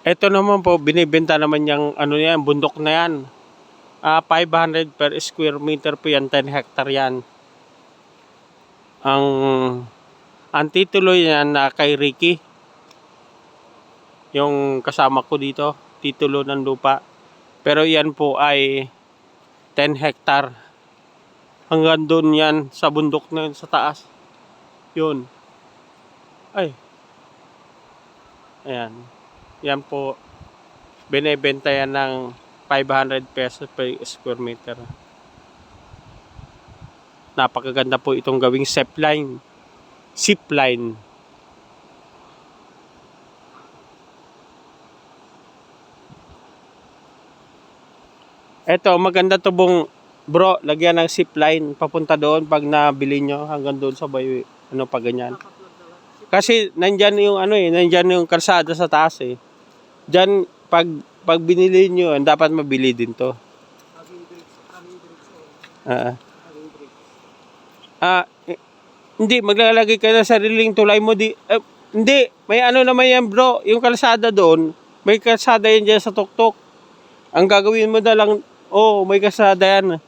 Ito naman po, binibenta naman yung ano yan, bundok na yan. 500 per square meter po yan, 10 hectare yan. Ang titulo yan na kay Ricky. Yung kasama ko dito, titulo ng lupa. Pero yan po ay 10 hectare. Hanggang doon yan sa bundok na yun sa taas. Yun. Ay. Ayan. Yan po. Binebenta yan ng 500 pesos per square meter. Napakaganda po itong gawing zipline. Zipline. Eto, maganda to bong bro, lagyan ng zipline papunta doon pag nabili nyo hanggang doon sa bay, ano pa ganyan. Kasi nandyan yung ano nandyan yung kalsada sa taas eh. Diyan pag binili nyo, dapat mabili din to. Hindi maglalagay ka ng sariling tulay mo hindi, may ano naman yan bro, yung kalsada doon, may kalsada yan dyan sa tuktok. Ang gagawin mo na lang, may kalsada yan.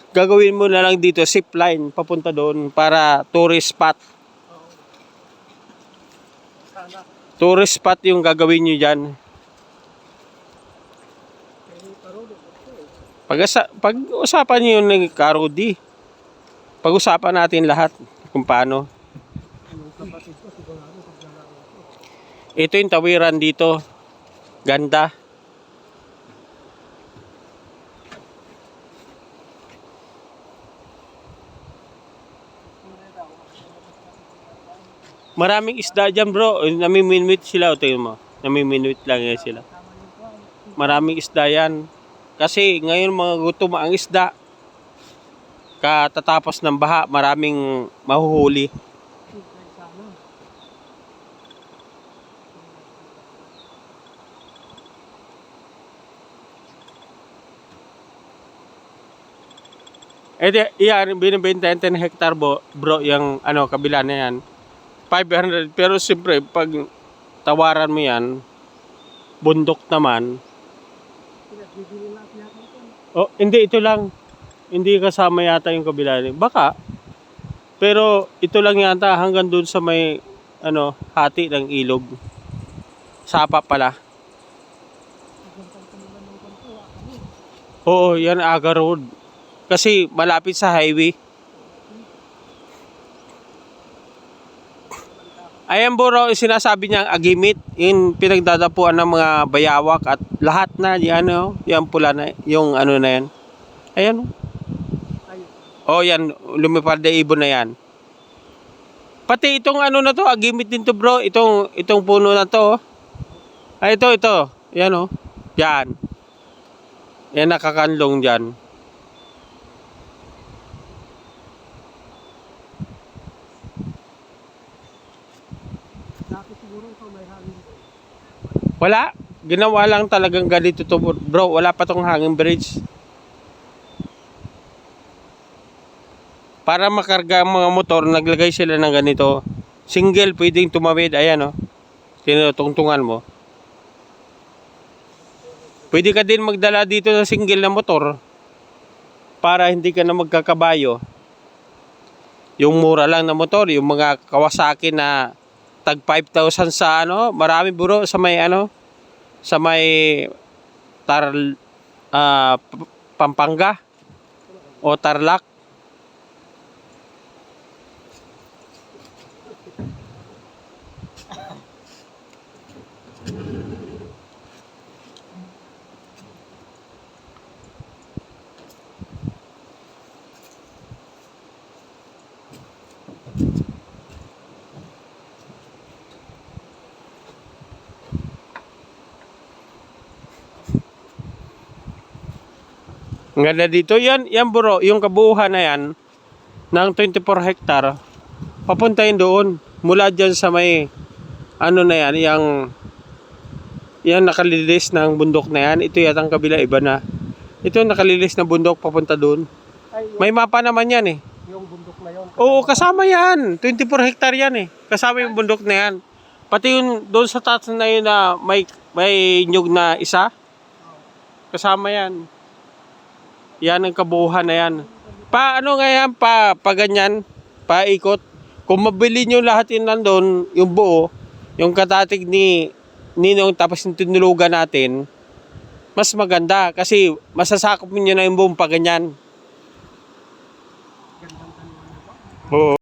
Gagawin mo na lang dito, zipline, papunta doon para tourist spot. Tourist spot yung gagawin nyo dyan. Pag-usapan nyo yung Karudi. Pag-usapan natin lahat kung paano. Ito yung tawiran dito. Ganda. Maraming isda dyan bro. Namiminwit sila. Tingnan mo. Namiminwit lang yan sila. Maraming isda yan. Kasi ngayon mga gutom ang isda. Katatapos ng baha, maraming mahuhuli. Yan, binibenta yung 10 hectare bro, yung kabila na yan. 500, pero siyempre, pag tawaran mo yan, bundok naman. Hindi, ito lang. Hindi kasama yata yung kabila. Baka, pero ito lang yata hanggang dun sa may, hati ng ilog. Sapa pala. Oo, yan Aga Road. Kasi malapit sa highway. Ayan bro, sinasabi niyang agimit, yung pinagdadapuan ng mga bayawak at lahat na, yan pula na, yung na yan. Ayan. Yan, lumipad na ibon na yan. Pati itong na to, agimit din to bro, itong puno na to. Ito. Yan Yan. Yan nakakanlong dyan. Wala. Ginawa lang talagang ganito to bro. Wala pa tong hanging bridge. Para makarga ang mga motor, naglagay sila ng ganito. Single, pwedeng tumawid. Ayan tinutungtungan mo. Pwede ka din magdala dito ng single na motor. Para hindi ka na magkakabayo. Yung mura lang na motor. Yung mga Kawasaki na tag 5,000 sa marami bro sa may sa may Pampanga o Tarlac. Ang ganda dito. Yan bro, yung kabuuhan na yan ng 24 hectare. Papuntahin doon. Mula dyan sa may na yan, yung nakalilis ng bundok na yan. Ito yata ang kabila, iba na. Ito nakalilis na bundok papunta doon. May mapa naman yan Yung bundok na yun. Oo, kasama yan. 24 hectare yan Kasama yung bundok na yan. Pati yung doon sa taas na yun na may may nyug na isa. Kasama yan. Yan ang kabuuhan na yan. Ano nga yan, pa ganyan, paikot. Kung mabili nyo lahat yun nandun, yung buo, yung katatig ni Ninong tapos yung tinulugan natin, mas maganda kasi masasakop nyo na yung buong pa ganyan. Oo.